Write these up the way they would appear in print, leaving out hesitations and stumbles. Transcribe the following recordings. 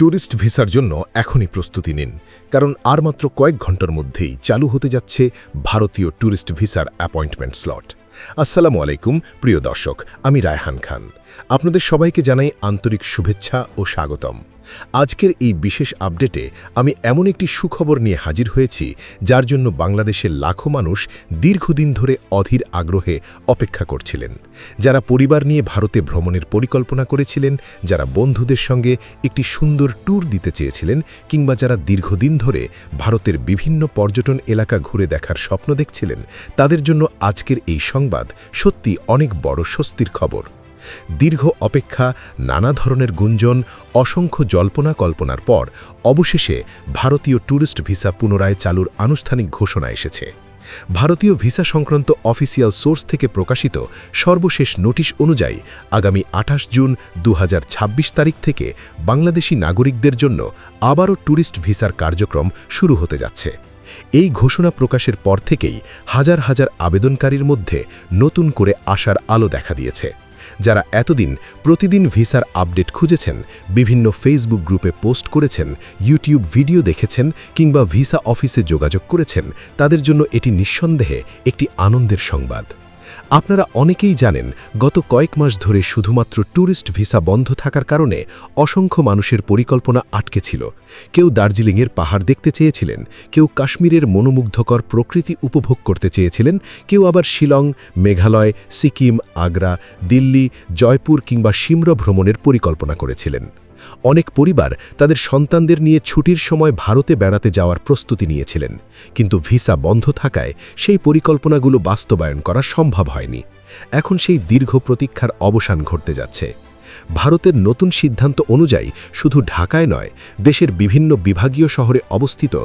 Tourist ভিসার জন্য এখনই প্রস্তুতি নিন, কারণ আর মাত্র কয়েক ঘন্টার মধ্যেই চালু হতে যাচ্ছে ভারতীয় ট্যুরিস্ট ভিসার অ্যাপয়েন্টমেন্ট স্লট। আসসালামু আলাইকুম প্রিয় দর্শক, আমি রায়হান খান। আপনাদের সবাইকে জানাই আন্তরিক শুভেচ্ছা ও স্বাগতম। আজকের এই বিশেষ আপডেটে আমি এমন একটি সুখবর নিয়ে হাজির হয়েছি, যার জন্য বাংলাদেশের লাখো মানুষ দীর্ঘদিন ধরে অধীর আগ্রহে অপেক্ষা করছিলেন। যারা পরিবার নিয়ে ভারতে ভ্রমণের পরিকল্পনা করেছিলেন, যারা বন্ধুদের সঙ্গে একটি সুন্দর ট্যুর দিতে চেয়েছিলেন, কিংবা যারা দীর্ঘদিন ধরে ভারতের বিভিন্ন পর্যটন এলাকা ঘুরে দেখার স্বপ্ন দেখছিলেন, তাদের জন্য আজকের এই সংবাদ সত্যি অনেক বড় স্বস্তির খবর। দীর্ঘ অপেক্ষা, নানা ধরনের গুঞ্জন, অসংখ্য জল্পনা কল্পনার পর অবশেষে ভারতীয় ট্যুরিস্ট ভিসা পুনরায় চালুর আনুষ্ঠানিক ঘোষণা এসেছে। ভারতীয় ভিসা সংক্রান্ত অফিসিয়াল সোর্স থেকে প্রকাশিত সর্বশেষ নোটিশ অনুযায়ী আগামী ২৮ জুন ২০২৬ তারিখ থেকে বাংলাদেশি নাগরিকদের জন্য আবারও ট্যুরিস্ট ভিসার কার্যক্রম শুরু হতে যাচ্ছে। এই ঘোষণা প্রকাশের পর থেকেই হাজার হাজার আবেদনকারীর মধ্যে নতুন করে আশার আলো দেখা দিয়েছে। যারা এতদিন প্রতিদিন ভিসার আপডেট খুঁজেছেন, বিভিন্ন ফেসবুক গ্রুপে পোস্ট করেছেন, ইউটিউব ভিডিও দেখেছেন কিংবা ভিসা অফিসে যোগাযোগ করেছেন, তাদের জন্য এটি নিঃসন্দেহে একটি আনন্দের সংবাদ। আপনারা অনেকেই জানেন, গত কয়েক মাস ধরে শুধুমাত্র ট্যুরিস্ট ভিসা বন্ধ থাকার কারণে অসংখ্য মানুষের পরিকল্পনা আটকে ছিল। কেউ দার্জিলিংয়ের পাহাড় দেখতে চেয়েছিলেন, কেউ কাশ্মীরের মনোমুগ্ধকর প্রকৃতি উপভোগ করতে চেয়েছিলেন, কেউ আবার শিলং, মেঘালয়, সিকিম, আগ্রা, দিল্লি, জয়পুর কিংবা সিমলা ভ্রমণের পরিকল্পনা করেছিলেন। অনেক পরিবার তাদের সন্তানদের নিয়ে ছুটির সময় ভারতে বেড়াতে যাওয়ার প্রস্তুতি নিয়েছিলেন, কিন্তু ভিসা বন্ধ থাকায় সেই পরিকল্পনাগুলো বাস্তবায়ন করা সম্ভব হয়নি। এখন সেই দীর্ঘ প্রতীক্ষার অবসান ঘটতে যাচ্ছে। ভারতের নতুন সিদ্ধান্ত অনুযায়ী শুধু ঢাকায় নয়, দেশের বিভিন্ন বিভাগীয় শহরে অবস্থিত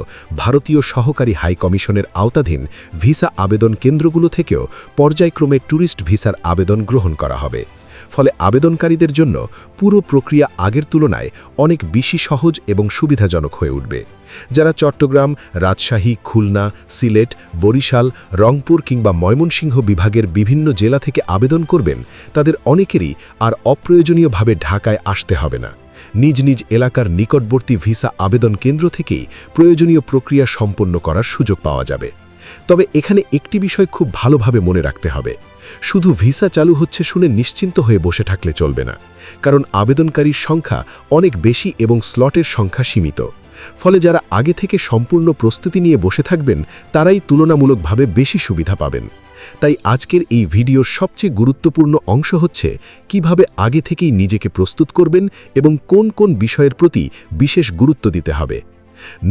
ভারতীয় সহকারী হাই কমিশনের আওতাধীন ভিসা আবেদন কেন্দ্রগুলো থেকেও পর্যায়ক্রমে ট্যুরিস্ট ভিসার আবেদন গ্রহণ করা হবে। ফলে আবেদনকারীদের জন্য পুরো প্রক্রিয়া আগের তুলনায় অনেক বেশি সহজ এবং সুবিধাজনক হয়ে উঠবে। যারা চট্টগ্রাম, রাজশাহী, খুলনা, সিলেট, বরিশাল, রংপুর কিংবা ময়মনসিংহ বিভাগের বিভিন্ন জেলা থেকে আবেদন করবেন, তাদের অনেকেরই আর অপ্রয়োজনীয়ভাবে ঢাকায় আসতে হবে না। নিজ নিজ এলাকার নিকটবর্তী ভিসা আবেদন কেন্দ্র থেকেই প্রয়োজনীয় প্রক্রিয়া সম্পন্ন করার সুযোগ পাওয়া যাবে। তবে এখানে একটি বিষয় খুব ভালোভাবে মনে রাখতে হবে, শুধু ভিসা চালু হচ্ছে শুনে নিশ্চিন্ত হয়ে বসে থাকলে চলবে না, কারণ আবেদনকারীর সংখ্যা অনেক বেশি এবং স্লটের সংখ্যা সীমিত। ফলে যারা আগে থেকে সম্পূর্ণ প্রস্তুতি নিয়ে বসে থাকবেন, তারাই তুলনামূলকভাবে বেশি সুবিধা পাবেন। তাই আজকের এই ভিডিওর সবচেয়ে গুরুত্বপূর্ণ অংশ হচ্ছে কিভাবে আগে থেকেই নিজেকে প্রস্তুত করবেন এবং কোন কোন বিষয়ের প্রতি বিশেষ গুরুত্ব দিতে হবে।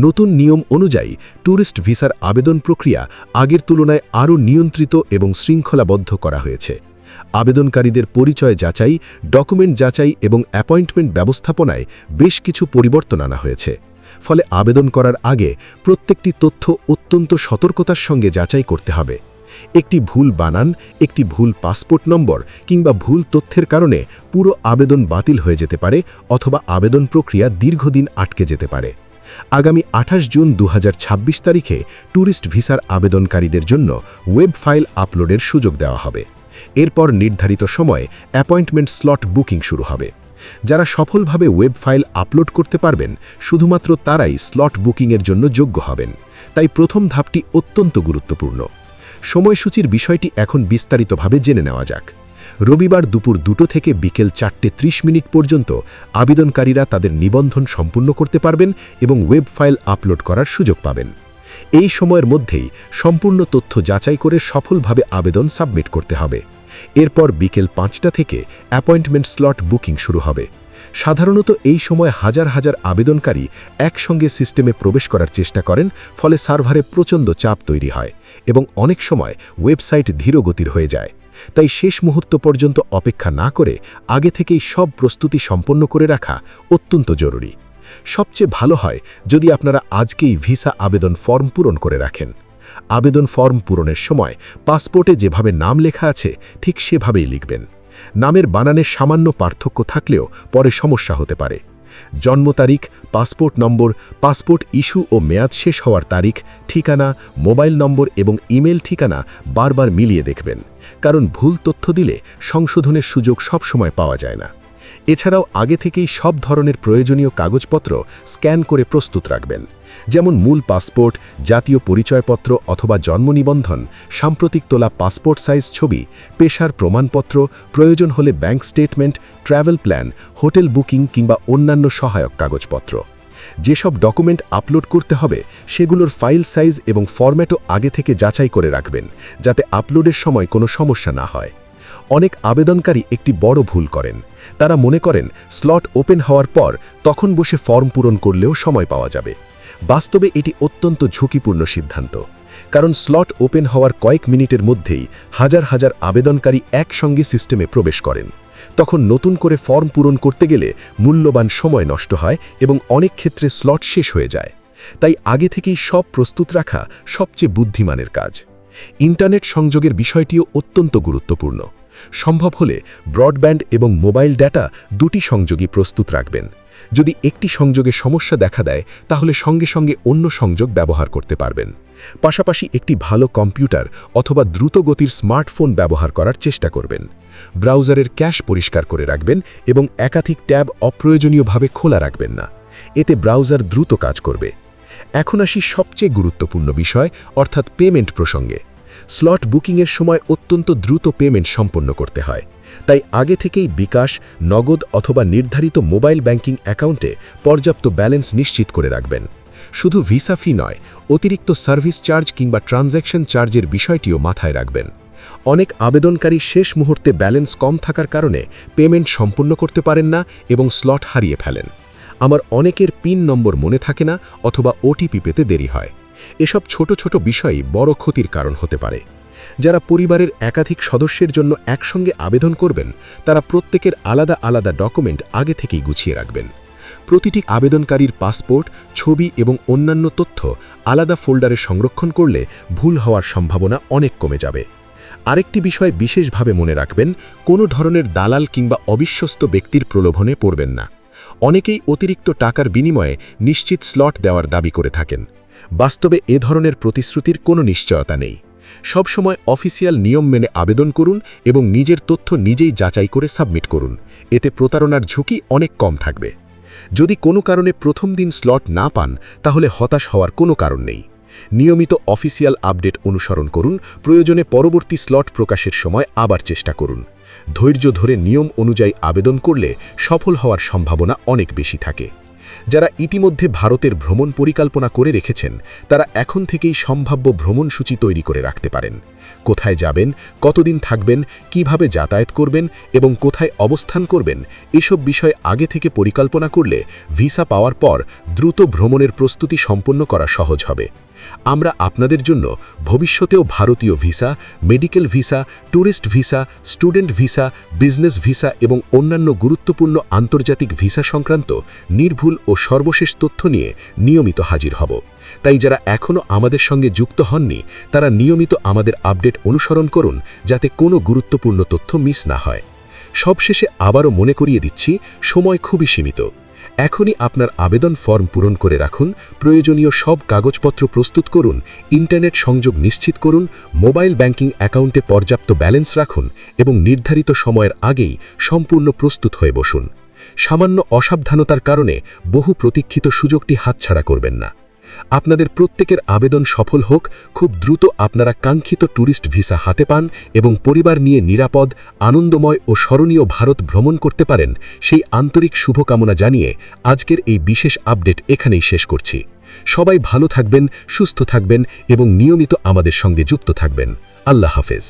নতুন নিয়ম অনুযায়ী ট্যুরিস্ট ভিসার আবেদন প্রক্রিয়া আগের তুলনায় আরও নিয়ন্ত্রিত এবং শৃঙ্খলাবদ্ধ করা হয়েছে। আবেদনকারীদের পরিচয় যাচাই, ডকুমেন্ট যাচাই এবং অ্যাপয়েন্টমেন্ট ব্যবস্থাপনায় বেশ কিছু পরিবর্তন আনা হয়েছে। ফলে আবেদন করার আগে প্রত্যেকটি তথ্য অত্যন্ত সতর্কতার সঙ্গে যাচাই করতে হবে। একটি ভুল বানান, একটি ভুল পাসপোর্ট নম্বর কিংবা ভুল তথ্যের কারণে পুরো আবেদন বাতিল হয়ে যেতে পারে অথবা আবেদন প্রক্রিয়া দীর্ঘদিন আটকে যেতে পারে। আগামী ২৮ জুন ২০২৬ তারিখে ট্যুরিস্ট ভিসার আবেদনকারীদের জন্য ওয়েব ফাইল আপলোডের সুযোগ দেওয়া হবে। এরপর নির্ধারিত সময়ে অ্যাপয়েন্টমেন্ট স্লট বুকিং শুরু হবে। যারা সফলভাবে ওয়েব ফাইল আপলোড করতে পারবেন, শুধুমাত্র তারাই স্লট বুকিংয়ের জন্য যোগ্য হবেন। তাই প্রথম ধাপটি অত্যন্ত গুরুত্বপূর্ণ। সময়সূচির বিষয়টি এখন বিস্তারিতভাবে জেনে নেওয়া যাক। রবিবার দুপুর ২টো থেকে বিকেল ৪:৩০ পর্যন্ত আবেদনকারীরা তাদের নিবন্ধন সম্পূর্ণ করতে পারবেন এবং ওয়েব ফাইল আপলোড করার সুযোগ পাবেন। এই সময়ের মধ্যেই সম্পূর্ণ তথ্য যাচাই করে সফলভাবে আবেদন সাবমিট করতে হবে। এরপর বিকেল ৫টা থেকে অ্যাপয়েন্টমেন্ট স্লট বুকিং শুরু হবে। সাধারণত এই সময় হাজার হাজার আবেদনকারী একসঙ্গে সিস্টেমে প্রবেশ করার চেষ্টা করেন, ফলে সার্ভারে প্রচণ্ড চাপ তৈরি হয় এবং অনেক সময় ওয়েবসাইট ধীরগতির হয়ে যায়। তাই শেষ মুহূর্ত পর্যন্ত অপেক্ষা না করে আগে থেকেই সব প্রস্তুতি সম্পন্ন করে রাখা অত্যন্ত জরুরি। সবচেয়ে ভালো হয় যদি আপনারা আজকেই ভিসা আবেদন ফর্ম পূরণ করে রাখেন। আবেদন ফর্ম পূরণের সময় পাসপোর্টে যেভাবে নাম লেখা আছে ঠিক সেভাবেই লিখবেন। নামের বানানের সামান্য পার্থক্য থাকলেও পরে সমস্যা হতে পারে। জন্ম তারিখ, পাসপোর্ট নম্বর, পাসপোর্ট ইস্যু ও মেয়াদ শেষ হওয়ার তারিখ, ঠিকানা, মোবাইল নম্বর এবং ইমেল ঠিকানা বারবার মিলিয়ে দেখবেন, কারণ ভুল তথ্য দিলে সংশোধনের সুযোগ সবসময় পাওয়া যায় না। এছাড়াও আগে থেকেই সব ধরনের প্রয়োজনীয় কাগজপত্র স্ক্যান করে প্রস্তুত রাখবেন, যেমন মূল পাসপোর্ট, জাতীয় পরিচয়পত্র অথবা জন্ম নিবন্ধন, সাম্প্রতিক তোলা পাসপোর্ট সাইজ ছবি, পেশার প্রমাণপত্র, প্রয়োজন হলে bank statement, travel plan, hotel booking কিংবা অন্যান্য সহায়ক কাগজপত্র। যেসব ডকুমেন্ট আপলোড করতে হবে সেগুলোর ফাইল সাইজ এবং ফরম্যাটও আগে থেকে যাচাই করে রাখবেন, যাতে আপলোডের সময় কোনো সমস্যা না হয়। অনেক আবেদনকারী একটি বড় ভুল করেন। তারা মনে করেন স্লট ওপেন হওয়ার পর তখন বসে ফর্ম পূরণ করলেও সময় পাওয়া যাবে। বাস্তবে এটি অত্যন্ত ঝুঁকিপূর্ণ সিদ্ধান্ত, কারণ স্লট ওপেন হওয়ার কয়েক মিনিটের মধ্যেই হাজার হাজার আবেদনকারী একসঙ্গে সিস্টেমে প্রবেশ করেন। তখন নতুন করে ফর্ম পূরণ করতে গেলে মূল্যবান সময় নষ্ট হয় এবং অনেক ক্ষেত্রে স্লট শেষ হয়ে যায়। তাই আগে থেকেই সব প্রস্তুত রাখা সবচেয়ে বুদ্ধিমানের কাজ। ইন্টারনেট সংযোগের বিষয়টিও অত্যন্ত গুরুত্বপূর্ণ। সম্ভব হলে ব্রডব্যান্ড এবং মোবাইল ডেটা দুটি সংযোগই প্রস্তুত রাখবেন। যদি একটি সংযোগে সমস্যা দেখা দেয় তাহলে সঙ্গে সঙ্গে অন্য সংযোগ ব্যবহার করতে পারবেন। পাশাপাশি একটি ভালো কম্পিউটার অথবা দ্রুতগতির স্মার্টফোন ব্যবহার করার চেষ্টা করবেন। ব্রাউজারের ক্যাশ পরিষ্কার করে রাখবেন এবং একাধিক ট্যাব অপ্রয়োজনীয়ভাবে খোলা রাখবেন না। এতে ব্রাউজার দ্রুত কাজ করবে। এখন আসি সবচেয়ে গুরুত্বপূর্ণ বিষয়, অর্থাৎ পেমেন্ট প্রসঙ্গে। স্লট বুকিংয়ের সময় অত্যন্ত দ্রুত পেমেন্ট সম্পন্ন করতে হয়। তাই আগে থেকেই বিকাশ, নগদ অথবা নির্ধারিত মোবাইল ব্যাংকিং অ্যাকাউন্টে পর্যাপ্ত ব্যালেন্স নিশ্চিত করে রাখবেন। শুধু ভিসা ফি নয়, অতিরিক্ত সার্ভিস চার্জ কিংবা ট্রানজ্যাকশন চার্জের বিষয়টিও মাথায় রাখবেন। অনেক আবেদনকারী শেষ মুহূর্তে ব্যালেন্স কম থাকার কারণে পেমেন্ট সম্পূর্ণ করতে পারেন না এবং স্লট হারিয়ে ফেলেন। আমার অনেকের পিন নম্বর মনে থাকে না অথবা ওটিপি পেতে দেরি হয়। এসব ছোট ছোট বিষয়ই বড় ক্ষতির কারণ হতে পারে। যারা পরিবারের একাধিক সদস্যের জন্য একসঙ্গে আবেদন করবেন তারা প্রত্যেকের আলাদা আলাদা ডকুমেন্ট আগে থেকেই গুছিয়ে রাখবেন। প্রতিটি আবেদনকারীর পাসপোর্ট, ছবি এবং অন্যান্য তথ্য আলাদা ফোল্ডারে সংরক্ষণ করলে ভুল হওয়ার সম্ভাবনা অনেক কমে যাবে। আরেকটি বিষয় বিশেষভাবে মনে রাখবেন, কোনো ধরনের দালাল কিংবা অবিশ্বস্ত ব্যক্তির প্রলোভনে পড়বেন না। অনেকেই অতিরিক্ত টাকার বিনিময়ে নিশ্চিত স্লট দেওয়ার দাবি করে থাকেন। বাস্তবে এ ধরনের প্রতিশ্রুতির কোনো নিশ্চয়তা নেই। সবসময় অফিসিয়াল নিয়ম মেনে আবেদন করুন এবং নিজের তথ্য নিজেই যাচাই করে সাবমিট করুন। এতে প্রতারণার ঝুঁকি অনেক কম থাকবে। যদি কোনো কারণে প্রথম দিন স্লট না পান তাহলে হতাশ হওয়ার কোনো কারণ নেই। নিয়মিত অফিসিয়াল আপডেট অনুসরণ করুন। প্রয়োজনে পরবর্তী স্লট প্রকাশের সময় আবার চেষ্টা করুন। ধৈর্য ধরে নিয়ম অনুযায়ী আবেদন করলে সফল হওয়ার সম্ভাবনা অনেক বেশি থাকে। যারা ইতিমধ্যে ভারতের ভ্রমণ পরিকল্পনা করে রেখেছেন তারা এখন থেকেই সম্ভাব্য ভ্রমণসূচি তৈরি করে রাখতে পারেন। কোথায় যাবেন, কতদিন থাকবেন, কিভাবে যাতায়াত করবেন এবং কোথায় অবস্থান করবেন এসব বিষয় আগে থেকে পরিকল্পনা করলে ভিসা পাওয়ার পর দ্রুত ভ্রমণের প্রস্তুতি সম্পন্ন করা সহজ হবে। আমরা আপনাদের জন্য ভবিষ্যতেও ভারতীয় visa, medical visa, tourist visa, student visa, business visa এবং অন্যান্য গুরুত্বপূর্ণ আন্তর্জাতিক ভিসা সংক্রান্ত নির্ভুল ও সর্বশেষ তথ্য নিয়ে নিয়মিত হাজির হব। তাই যারা এখনও আমাদের সঙ্গে যুক্ত হননি তারা নিয়মিত আমাদের আপডেট অনুসরণ করুন যাতে কোনো গুরুত্বপূর্ণ তথ্য মিস না হয়। সবশেষে আবারও মনে করিয়ে দিচ্ছি, সময় খুবই সীমিত। এখনই আপনার আবেদন ফর্ম পূরণ করে রাখুন, প্রয়োজনীয় সব কাগজপত্র প্রস্তুত করুন, ইন্টারনেট সংযোগ নিশ্চিত করুন, মোবাইল ব্যাংকিং অ্যাকাউন্টে পর্যাপ্ত ব্যালেন্স রাখুন এবং নির্ধারিত সময়ের আগেই সম্পূর্ণ প্রস্তুত হয়ে বসুন। সামান্য অসাবধানতার কারণে বহু প্রতীক্ষিত সুযোগটি হাতছাড়া করবেন না। আপনাদের প্রত্যেকের আবেদন সফল হোক, খুব দ্রুত আপনারা কাঙ্ক্ষিত ট্যুরিস্ট ভিসা হাতে পান এবং পরিবার নিয়ে নিরাপদ, আনন্দময় ও স্মরণীয় ভারত ভ্রমণ করতে পারেন সেই আন্তরিক শুভকামনা জানিয়ে আজকের এই বিশেষ আপডেট এখানেই শেষ করছি। সবাই ভালো থাকবেন, সুস্থ থাকবেন এবং নিয়মিত আমাদের সঙ্গে যুক্ত থাকবেন। আল্লাহ হাফেজ।